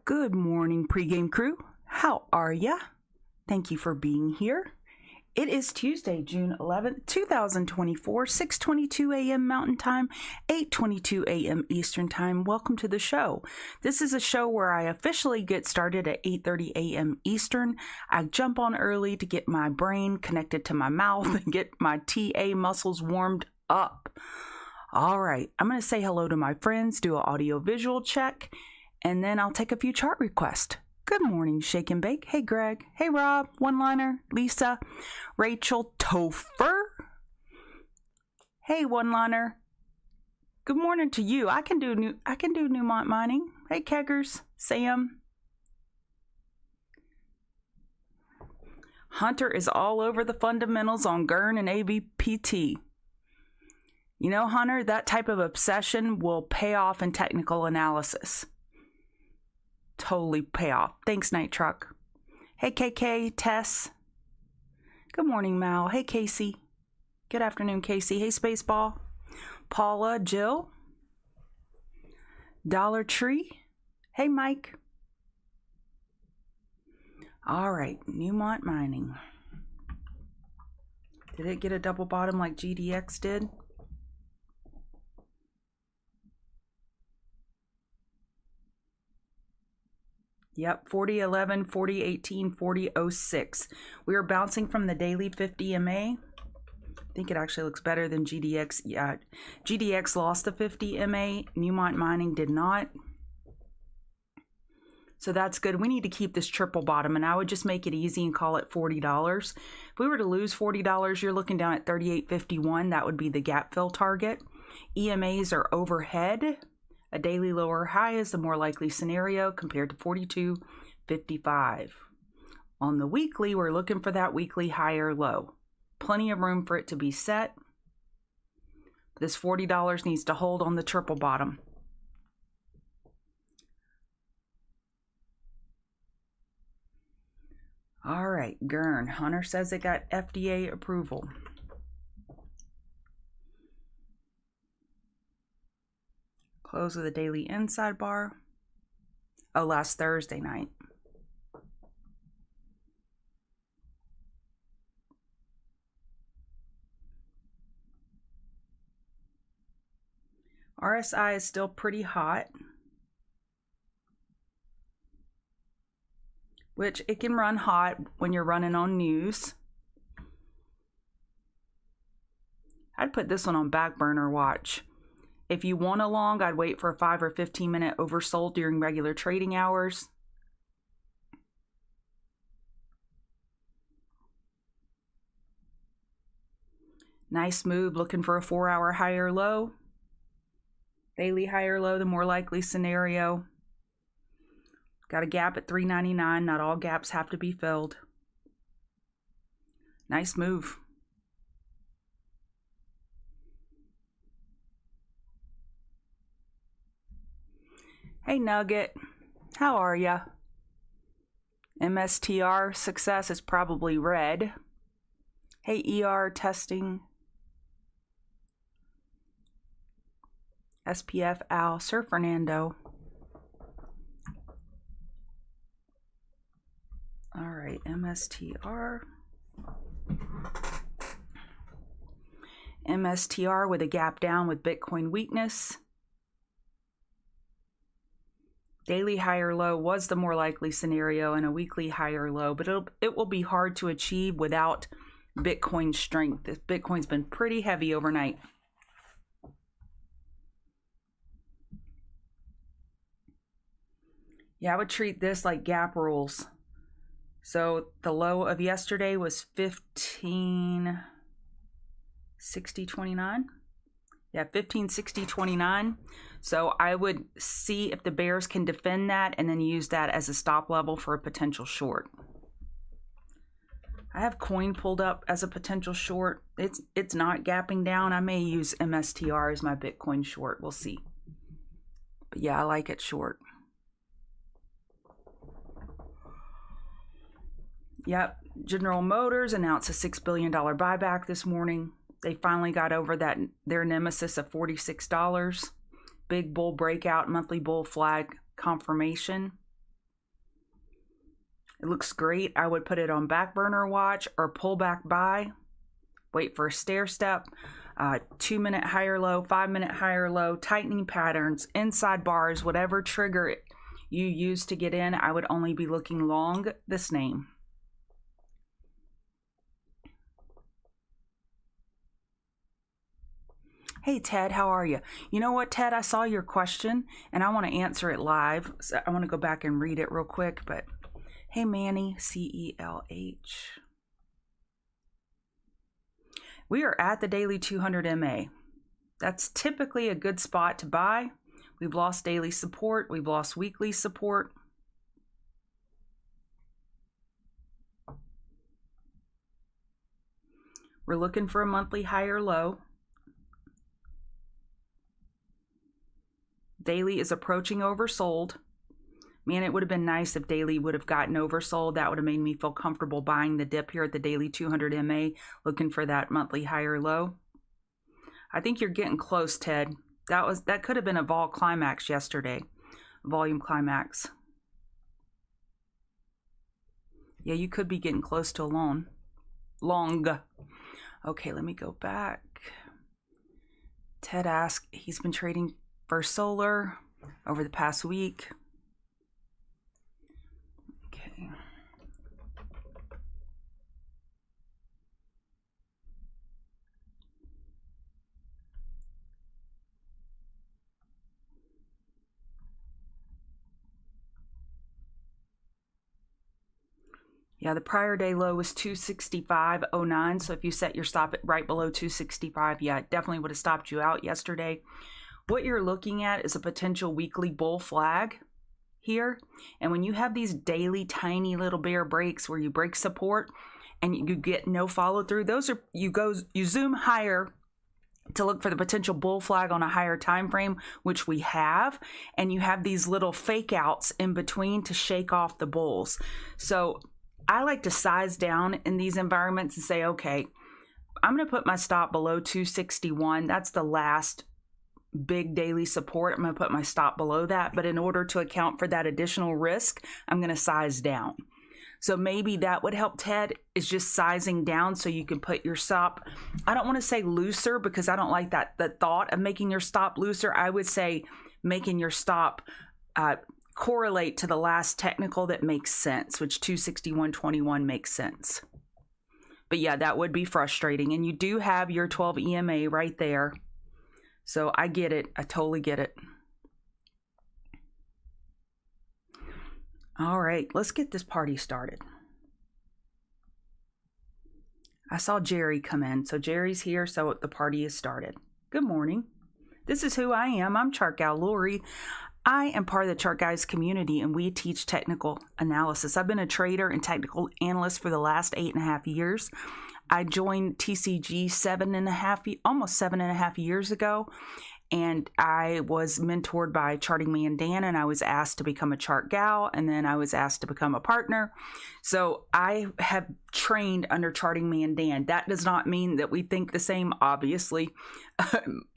Good morning, pregame crew. How are ya? Thank you for being here. It is Tuesday, June 11th, 2024, 6:22 a.m. Mountain Time, 8:22 a.m. Eastern Time. Welcome to the show. This is a show where I officially get started at 8:30 a.m. Eastern. I jump on early to get my brain connected to my mouth and get my TA muscles warmed up. All right, I'm going to say hello to my friends, do an audio-visual check, and then I'll take a few chart requests. Good morning, Shake and Bake. Hey, Greg. Hey, Rob. One-liner. Lisa. Rachel. Topher. Hey, one-liner. Good morning to you. I can do Newmont Mining. Hey, Keggers. Sam. Hunter is all over the fundamentals on GERN and AVPT. You know, Hunter, that type of obsession will pay off in technical analysis. Totally pay off. Thanks, Night Truck. Hey, KK, Tess. Good morning, Mal. Hey, Casey. Good afternoon, Casey. Hey, Spaceball. Paula, Jill. Dollar Tree. Hey, Mike. All right, Newmont Mining. Did it get a double bottom like GDX did? Yep, 4011, 4018, 4006. We are bouncing from the daily 50 MA. I think it actually looks better than GDX. Yeah, GDX lost the 50 MA. Newmont Mining did not. So that's good. We need to keep this triple bottom, and I would just make it easy and call it $40. If we were to lose $40, you're looking down at 38.51. That would be the gap fill target. EMAs are overhead. A daily lower high is the more likely scenario compared to 42.55. On the weekly, we're looking for that weekly higher low. Plenty of room for it to be set. This $40 needs to hold on the triple bottom. All right, GERN. Hunter says it got FDA approval. Close of the daily inside bar. Oh, last Thursday night. RSI is still pretty hot, which it can run hot when you're running on news. I'd put this one on back burner watch. If you want a long, I'd wait for a 5 or 15 minute oversold during regular trading hours. Nice move, looking for a 4-hour higher low. Daily higher low, the more likely scenario. Got a gap at 399. Not all gaps have to be filled. Nice move. Hey, Nugget. How are ya? MSTR success is probably red. Hey, ER testing. SPF Al. Sir Fernando. All right, MSTR. MSTR with a gap down with Bitcoin weakness. Daily higher low was the more likely scenario and a weekly higher low, but it will be hard to achieve without Bitcoin strength. Bitcoin's been pretty heavy overnight. Yeah, I would treat this like gap rules. So the low of yesterday was 1560.29. Yeah, 1560.29. So I would see if the bears can defend that and then use that as a stop level for a potential short. I have coin pulled up as a potential short. It's not gapping down. I may use MSTR as my Bitcoin short. We'll see. But yeah, I like it short. Yep, General Motors announced a $6 billion buyback this morning. They finally got over their nemesis of $46. Big bull breakout, monthly bull flag confirmation. It looks great. I would put it on back burner watch or pull back buy. Wait for a stair step. 2-minute higher low, 5-minute higher low, tightening patterns, inside bars, whatever trigger you use to get in, I would only be looking long this name. Hey, Ted, how are you? You know what, Ted? I saw your question, and I want to answer it live. So I want to go back and read it real quick, but hey, Manny, CELH. We are at the daily 200 MA. That's typically a good spot to buy. We've lost daily support. We've lost weekly support. We're looking for a monthly higher low. Daily is approaching oversold. Man, it would have been nice if daily would have gotten oversold. That would have made me feel comfortable buying the dip here at the daily 200 MA, looking for that monthly higher low. I think you're getting close, Ted. That could have been a vol climax yesterday. Volume climax. Yeah, you could be getting close to a long. Okay, let me go back. Ted asked, he's been trading First Solar over the past week. Okay. Yeah, the prior day low was 265.09. So if you set your stop at right below 265, yeah, it definitely would have stopped you out yesterday. What you're looking at is a potential weekly bull flag here. And when you have these daily tiny little bear breaks where you break support and you get no follow through, those are you zoom higher to look for the potential bull flag on a higher time frame, which we have, and you have these little fake outs in between to shake off the bulls. So I like to size down in these environments and say, okay, I'm going to put my stop below 261. That's the last big daily support. I'm going to put my stop below that. But in order to account for that additional risk, I'm going to size down. So maybe that would help, Ted, is just sizing down so you can put your stop. I don't want to say looser because I don't like the thought of making your stop looser. I would say making your stop correlate to the last technical that makes sense, which 261.21 makes sense. But yeah, that would be frustrating. And you do have your 12 EMA right there. So I get it. I totally get it. All right, let's get this party started. I saw Jerry come in. So Jerry's here, so the party is started. Good morning. This is who I am. I'm Chart Gal Lori. I am part of the Chart Guys community, and we teach technical analysis. I've been a trader and technical analyst for the last 8.5 years. I joined TCG almost 7.5 years ago, and I was mentored by Charting Man Dan, and I was asked to become a chart gal, and then I was asked to become a partner. So I have trained under Charting Man Dan. That does not mean that we think the same, obviously.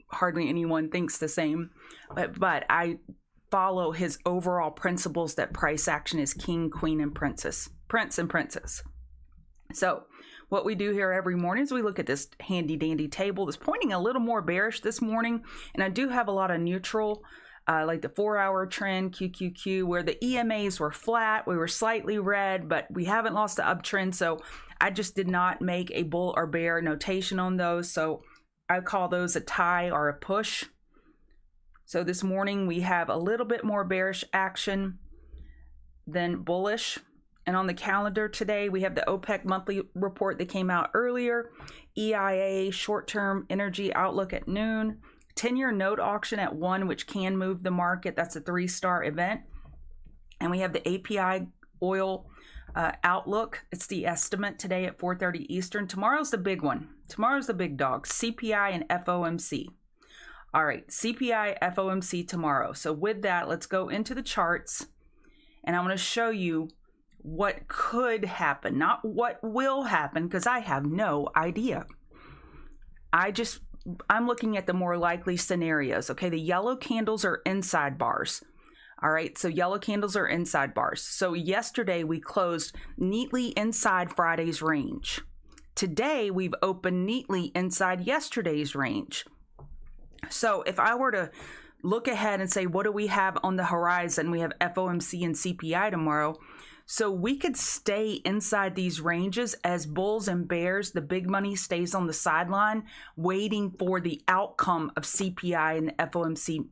Hardly anyone thinks the same, but I follow his overall principles that price action is king, queen, and princess. Prince and princess. So what we do here every morning is we look at this handy dandy table that's pointing a little more bearish this morning. And I do have a lot of neutral, like the 4-hour trend, QQQ, where the EMAs were flat. We were slightly red, but we haven't lost the uptrend. So I just did not make a bull or bear notation on those. So I call those a tie or a push. So this morning we have a little bit more bearish action than bullish. And on the calendar today, we have the OPEC monthly report that came out earlier, EIA short-term energy outlook at noon, 10-year note auction at 1, which can move the market. That's a 3-star event. And we have the API oil outlook. It's the estimate today at 4:30 Eastern. Tomorrow's the big one. Tomorrow's the big dog, CPI and FOMC. All right, CPI, FOMC tomorrow. So with that, let's go into the charts. And I'm going to show you what could happen, not what will happen, because I have no idea. I'm looking at the more likely scenarios. Okay, the yellow candles are inside bars. All right, so yellow candles are inside bars. So yesterday we closed neatly inside Friday's range. Today we've opened neatly inside yesterday's range. So if I were to look ahead and say, what do we have on the horizon? We have FOMC and CPI tomorrow. So we could stay inside these ranges as bulls and bears, the big money stays on the sideline waiting for the outcome of CPI and the FOMC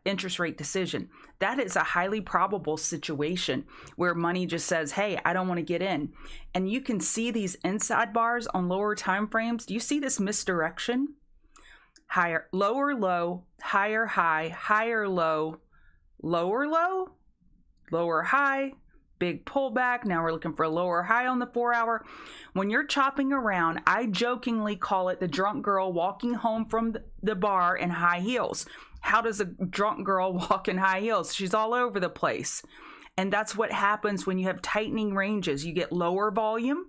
interest rate decision. That is a highly probable situation where money just says, hey, I don't want to get in. And you can see these inside bars on lower time frames. Do you see this misdirection? Higher, lower low, higher high, higher low, lower low, lower high, big pullback. Now we're looking for a lower high on the 4 hour. When you're chopping around, I jokingly call it the drunk girl walking home from the bar in high heels. How does a drunk girl walk in high heels? She's all over the place. And that's what happens when you have tightening ranges. You get lower volume.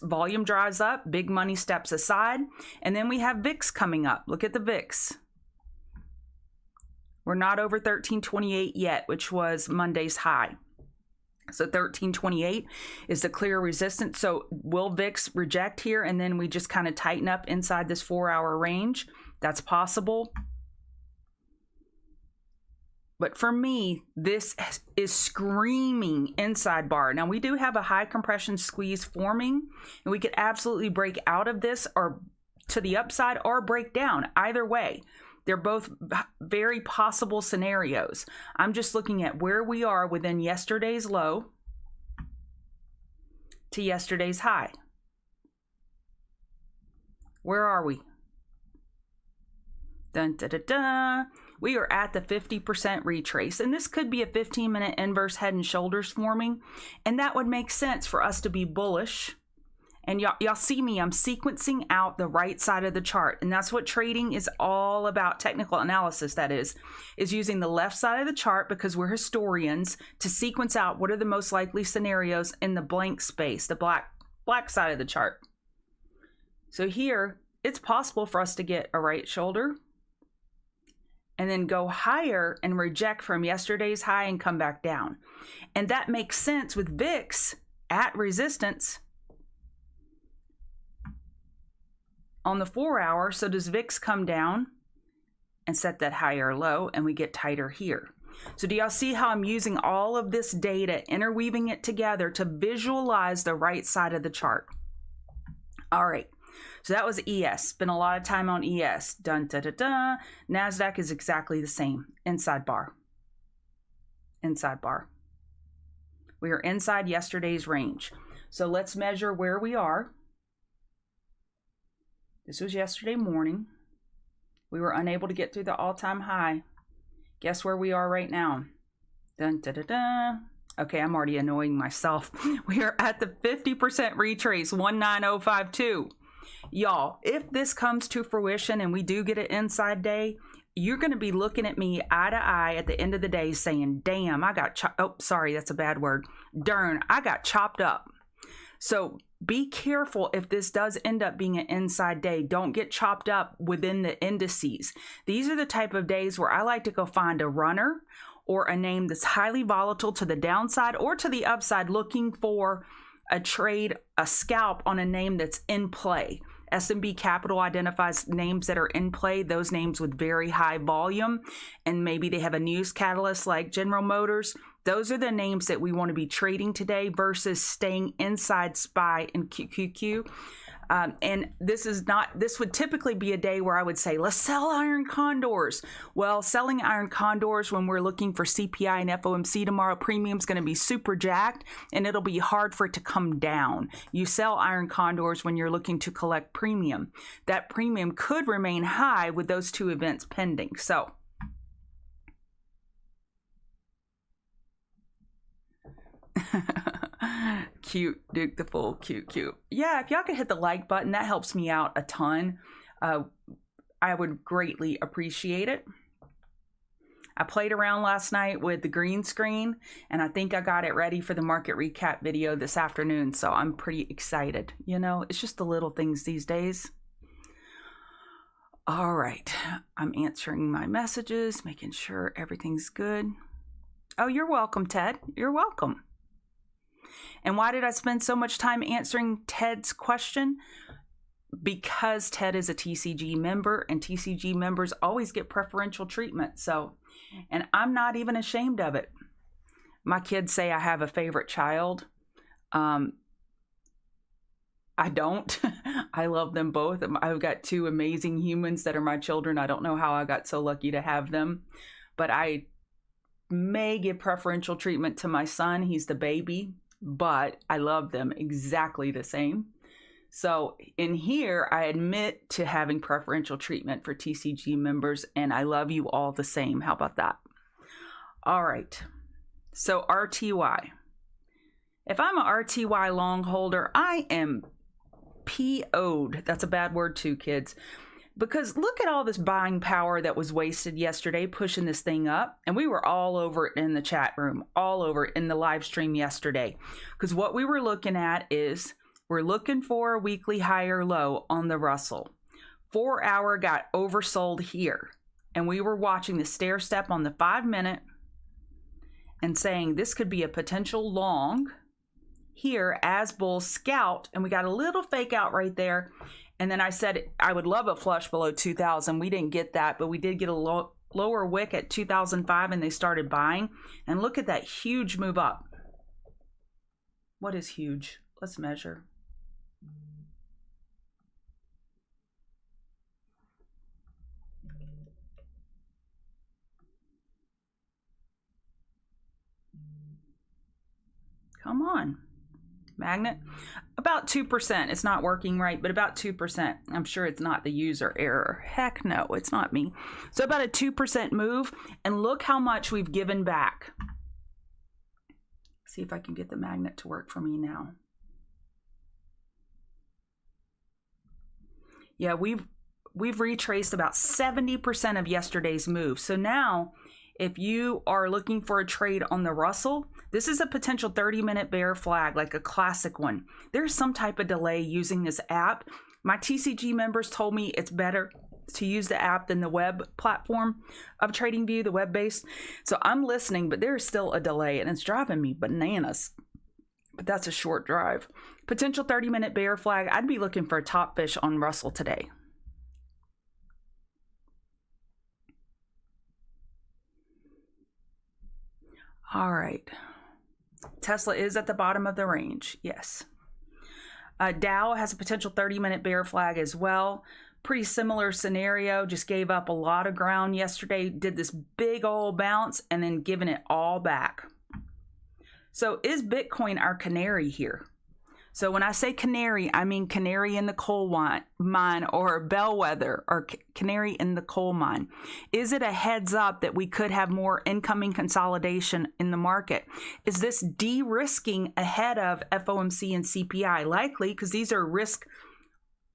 Volume dries up, big money steps aside, and then we have VIX coming up. Look at the VIX. We're not over 1328 yet, which was Monday's high. So 1328 is the clear resistance. So will VIX reject here and then we just kind of tighten up inside this 4 hour range? That's possible. But for me, this is screaming inside bar. Now, we do have a high compression squeeze forming, and we could absolutely break out of this or to the upside or break down. Either way, they're both very possible scenarios. I'm just looking at where we are within yesterday's low to yesterday's high. Where are we? Dun, da, da, da. We are at the 50% retrace, and this could be a 15-minute inverse head and shoulders forming, and that would make sense for us to be bullish. And y'all see me, I'm sequencing out the right side of the chart, and that's what trading is all about. Technical analysis, that is using the left side of the chart, because we're historians, to sequence out what are the most likely scenarios in the blank space, the black side of the chart. So here, it's possible for us to get a right shoulder, and then go higher and reject from yesterday's high and come back down. And that makes sense with VIX at resistance on the 4 hour. So does VIX come down and set that higher low and we get tighter here? So do y'all see how I'm using all of this data, interweaving it together to visualize the right side of the chart? All right. So that was ES. Spent a lot of time on ES. Dun, da, da, da. NASDAQ is exactly the same. Inside bar. Inside bar. We are inside yesterday's range. So let's measure where we are. This was yesterday morning. We were unable to get through the all-time high. Guess where we are right now? Dun, da, da, da. Okay, I'm already annoying myself. We are at the 50% retrace, 19052. Y'all, if this comes to fruition and we do get an inside day, you're going to be looking at me eye to eye at the end of the day saying, damn, I got oh, sorry, that's a bad word. Darn, I got chopped up. So be careful if this does end up being an inside day. Don't get chopped up within the indices. These are the type of days where I like to go find a runner or a name that's highly volatile to the downside or to the upside, looking for a trade, a scalp on a name that's in play. SMB Capital identifies names that are in play, those names with very high volume, and maybe they have a news catalyst like General Motors. Those are the names that we want to be trading today versus staying inside SPY and QQQ. And this would typically be a day where I would say, let's sell iron condors. Well, selling iron condors when we're looking for CPI and FOMC tomorrow, premium's going to be super jacked and it'll be hard for it to come down. You sell iron condors when you're looking to collect premium. That premium could remain high with those two events pending. So cute, Duke the Fool, cute. Yeah, if y'all could hit the like button, that helps me out a ton. I would greatly appreciate it. I played around last night with the green screen, and I think I got it ready for the market recap video this afternoon, so I'm pretty excited. You know, it's just the little things these days. All right, I'm answering my messages, making sure everything's good. Oh, you're welcome, Ted. You're welcome. And why did I spend so much time answering Ted's question? Because Ted is a TCG member, and TCG members always get preferential treatment. So, and I'm not even ashamed of it. My kids say I have a favorite child. I don't. I love them both. I've got two amazing humans that are my children. I don't know how I got so lucky to have them, but I may give preferential treatment to my son. He's the baby, but I love them exactly the same. So in here, I admit to having preferential treatment for TCG members, and I love you all the same. How about that? All right. So RTY. If I'm a RTY long holder, I am PO'd. That's a bad word too, kids. Because look at all this buying power that was wasted yesterday pushing this thing up. And we were all over it in the chat room, all over it in the live stream yesterday. Because what we were looking at is we're looking for a weekly higher low on the Russell. 4 hour got oversold here. And we were watching the stair step on the 5 minute and saying this could be a potential long here as bulls scout, and we got a little fake out right there. And then I said I would love a flush below 2000. We didn't get that, but we did get a lower wick at 2005, and they started buying. And look at that huge move up. What is huge? Let's measure. Come on. Magnet, about 2%. It's not working right, but about 2%. I'm sure it's not the user error. Heck no, it's not me. So about a 2% move, and look how much we've given back. See if I can get the magnet to work for me now. Yeah, we've retraced about 70% of yesterday's move. So now, if you are looking for a trade on the Russell, this is a potential 30-minute bear flag, like a classic one. There's some type of delay using this app. My TCG members told me it's better to use the app than the web platform of TradingView, the web-based. So I'm listening, but there's still a delay, and it's driving me bananas. But that's a short drive. Potential 30-minute bear flag. I'd be looking for a top fish on Russell today. All right. Tesla is at the bottom of the range. Yes. Dow has a potential 30-minute bear flag as well. Pretty similar scenario. Just gave up a lot of ground yesterday. Did this big old bounce and then giving it all back. So is Bitcoin our canary here? So when I say canary, I mean canary in the coal mine, or bellwether, or canary in the coal mine. Is it a heads up that we could have more incoming consolidation in the market? Is this de-risking ahead of FOMC and CPI? Likely, because these are risk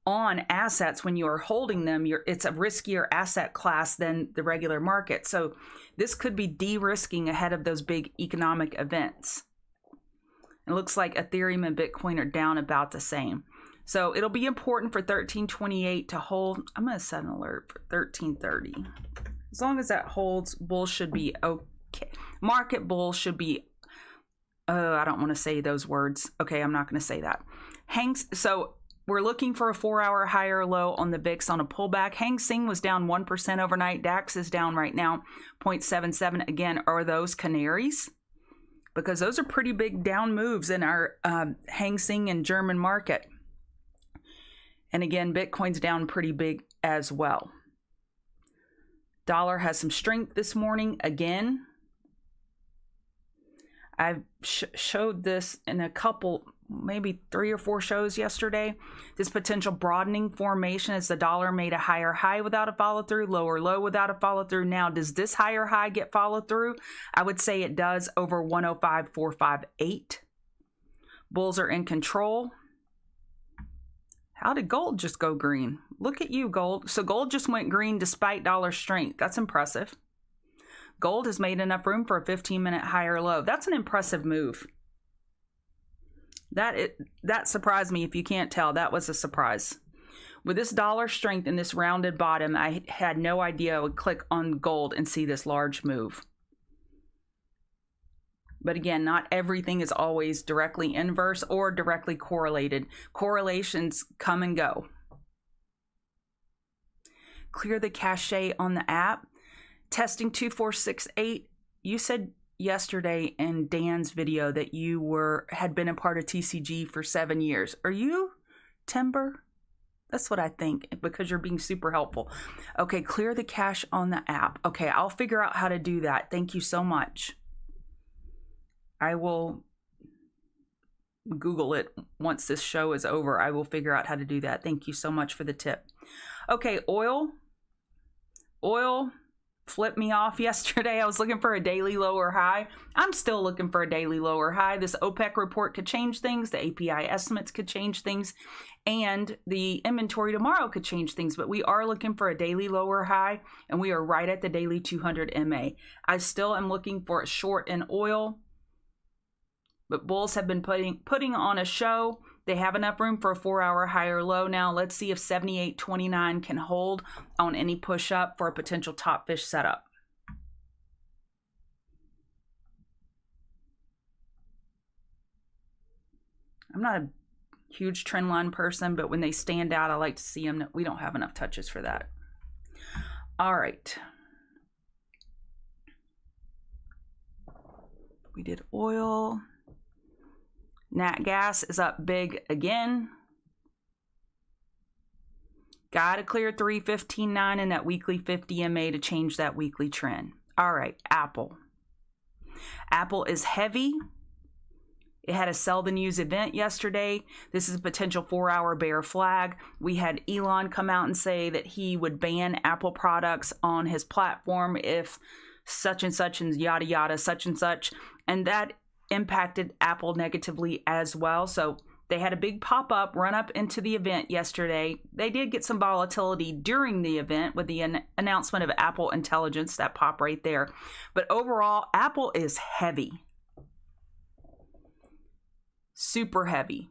on assets. When you are holding them, it's a riskier asset class than the regular market. So this could be de-risking ahead of those big economic events. It looks like Ethereum and Bitcoin are down about the same. So it'll be important for 1328 to hold. I'm going to set an alert for 1330. As long as that holds, bulls should be okay. Market bulls should be, I don't want to say those words. Okay, I'm not going to say that. So we're looking for a 4 hour higher low on the VIX on a pullback. Hang Seng was down 1% overnight. DAX is down right now 0.77. Again, are those canaries? Because those are pretty big down moves in our Hang Seng and German market. And again, Bitcoin's down pretty big as well. Dollar has some strength this morning again. I've showed this in a couple, maybe 3 or 4 shows yesterday. This potential broadening formation as the dollar made a higher high without a follow through, lower low without a follow through. Now, does this higher high get followed through? I would say it does over 105.458. Bulls are in control. How did gold just go green? Look at you, gold. So gold just went green despite dollar strength. That's impressive. Gold has made enough room for a 15-minute higher low. That's an impressive move. That surprised me. If you can't tell, that was a surprise. With this dollar strength and this rounded bottom, I had no idea I would click on gold and see this large move. But again, not everything is always directly inverse or directly correlated. Correlations come and go. Clear the cache on the app. Testing 2468. You said yesterday in Dan's video that you had been a part of TCG for 7 years. Are you Timber? That's what I think, because you're being super helpful. Okay, clear the cache on the app. Okay, I'll figure out how to do that. Thank you so much. I will Google it once this show is over. I will figure out how to do that. Thank you so much for the tip. Okay, oil flipped me off yesterday. I was looking for a daily lower high. I'm still looking for a daily lower high. This OPEC report could change things. The API estimates could change things. And the inventory tomorrow could change things. But we are looking for a daily lower high. And we are right at the daily 200 MA. I still am looking for a short in oil. But bulls have been putting on a show. They have enough room for a 4-hour higher low now. Let's see if 78.29 can hold on any push up for a potential top fish setup. I'm not a huge trend line person, but when they stand out, I like to see them. We don't have enough touches for that. All right. We did oil. Nat gas is up big again. Got to clear 315.9 in that weekly 50 MA to change that weekly trend. All right, Apple. Apple is heavy. It had a sell the news event yesterday. This is a potential 4-hour bear flag. We had Elon come out and say that he would ban Apple products on his platform if such and yada yada, such and such. And that impacted Apple negatively as well. So they had a big pop-up run up into the event yesterday. They did get some volatility during the event with the announcement of Apple Intelligence, that pop right there. But overall, Apple is heavy. Super heavy.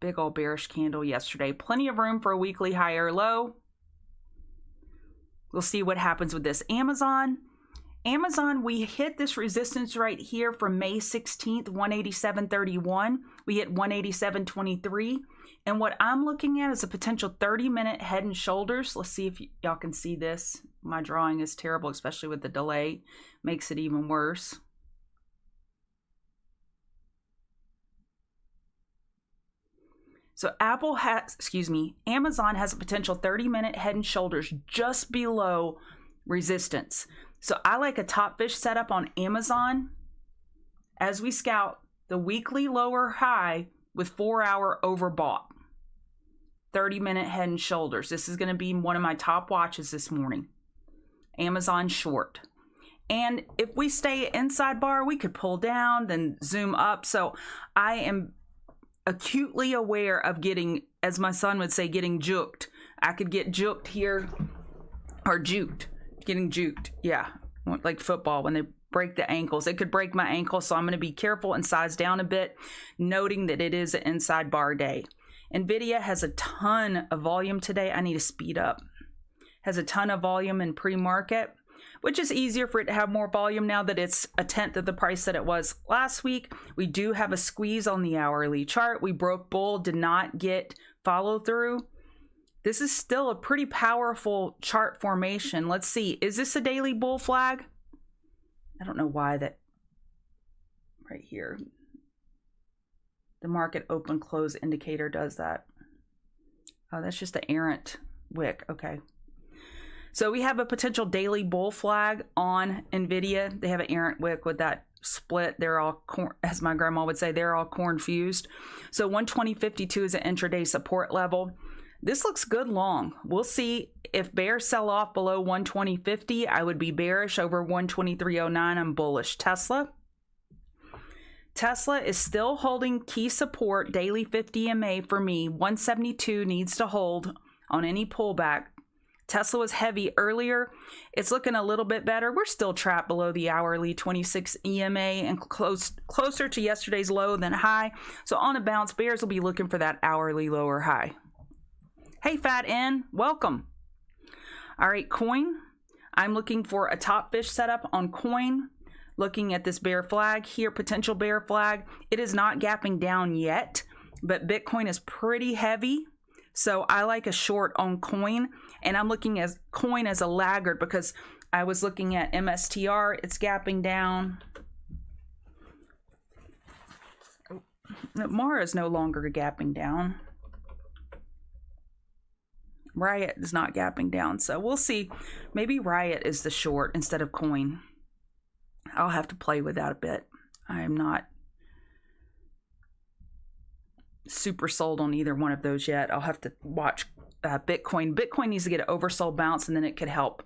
Big old bearish candle yesterday. Plenty of room for a weekly higher low. We'll see what happens with this. Amazon, we hit this resistance right here from May 16th, 187.31. We hit 187.23. And what I'm looking at is a potential 30-minute head and shoulders. Let's see if y'all can see this. My drawing is terrible, especially with the delay. Makes it even worse. So Amazon has a potential 30-minute head and shoulders just below resistance. So I like a top fish setup on Amazon as we scout the weekly lower high with 4-hour overbought. 30-minute head and shoulders. This is going to be one of my top watches this morning. Amazon short. And if we stay inside bar, we could pull down, then zoom up. So I am acutely aware of getting, as my son would say, getting juked. I could get juked here, or juked. Getting juked, yeah, like football when they break the ankles. It could break my ankle, so I'm going to be careful and size down a bit, noting that it is an inside bar day. NVIDIA has a ton of volume today. I need to speed up. Has a ton of volume in pre-market, which is easier for it to have more volume now that it's a tenth of the price that it was last week. We do have a squeeze on the hourly chart. We broke bull, did not get follow through. This is still a pretty powerful chart formation. Let's see. Is this a daily bull flag? I don't know why that right here. The market open close indicator does that. Oh, that's just the errant wick. Okay. So we have a potential daily bull flag on NVIDIA. They have an errant wick with that split. They're all, as my grandma would say, they're all corn fused. So 120.52 is an intraday support level. This looks good long. We'll see if bears sell off below 120.50. I would be bearish. Over 123.09, I'm bullish. Tesla is still holding key support, daily 50 MA for me. 172 needs to hold on any pullback. Tesla was heavy earlier. It's looking a little bit better. We're still trapped below the hourly 26 EMA and closer to yesterday's low than high. So on a bounce, bears will be looking for that hourly lower high. Hey, Fat N, welcome. All right, coin. I'm looking for a top fish setup on coin. Looking at this bear flag here, potential bear flag. It is not gapping down yet, but Bitcoin is pretty heavy. So I like a short on coin, and I'm looking at coin as a laggard because I was looking at MSTR. It's gapping down. Mara is no longer gapping down. Riot is not gapping down. So we'll see. Maybe Riot is the short instead of coin. I'll have to play with that a bit. I'm not super sold on either one of those yet. I'll have to watch Bitcoin. Bitcoin needs to get an oversold bounce, and then it could help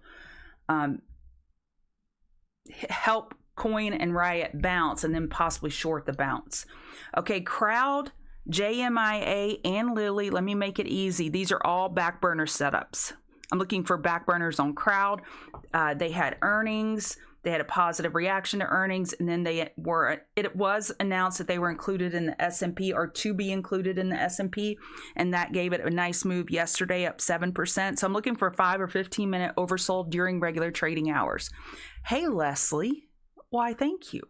help coin and Riot bounce, and then possibly short the bounce. Okay, Crowd, JMIA, and Lily. Let me make it easy. These are all back burner setups. I'm looking for back burners on Crowd. They had earnings. They had a positive reaction to earnings, and then it was announced that they were included in the S&P, or to be included in the S&P, and that gave it a nice move yesterday, up 7%. So I'm looking for 5 or 15 minute oversold during regular trading hours. Hey, Leslie. Why, thank you.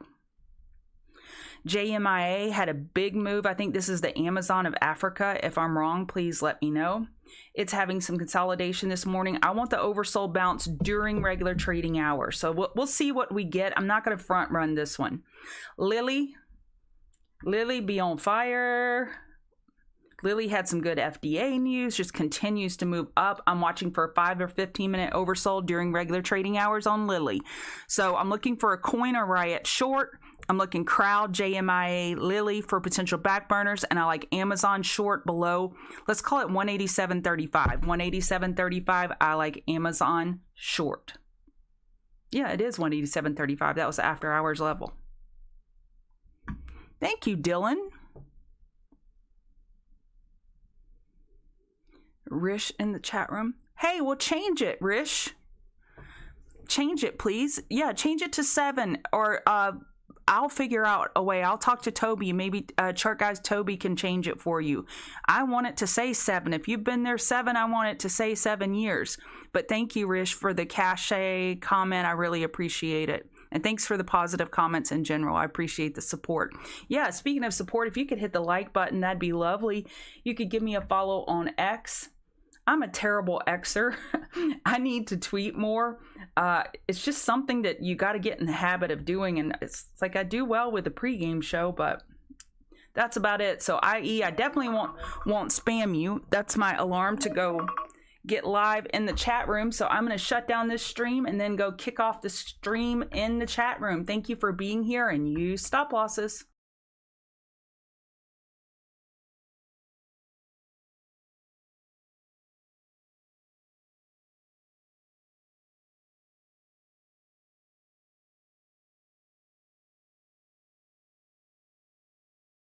JMIA had a big move. I think this is the Amazon of Africa. If I'm wrong, please let me know. It's having some consolidation this morning. I want the oversold bounce during regular trading hours. So we'll see what we get. I'm not going to front run this one. Lily be on fire. Lily had some good FDA news, just continues to move up. I'm watching for a 5 or 15 minute oversold during regular trading hours on Lily. So I'm looking for a coin or Riot short. I'm looking Crowd, JMIA, Lily for potential back burners, and I like Amazon short below. Let's call it 187.35. 187.35. I like Amazon short. Yeah, it is 187.35. That was the after hours level. Thank you, Dylan. Rish in the chat room. Hey, we'll change it, Rish. Change it, please. Yeah, change it to 7, or I'll figure out a way. I'll talk to Toby. Maybe Chart Guys Toby can change it for you. I want it to say 7. If you've been there 7, I want it to say 7 years. But thank you, Rish, for the cachet comment. I really appreciate it. And thanks for the positive comments in general. I appreciate the support. Yeah, speaking of support, if you could hit the like button, that'd be lovely. You could give me a follow on X. I'm a terrible Xer. I need to tweet more. It's just something that you got to get in the habit of doing. And it's like I do well with the pregame show, but that's about it. So i.e. I definitely won't spam you. That's my alarm to go get live in the chat room. So I'm going to shut down this stream and then go kick off the stream in the chat room. Thank you for being here, and use stop losses.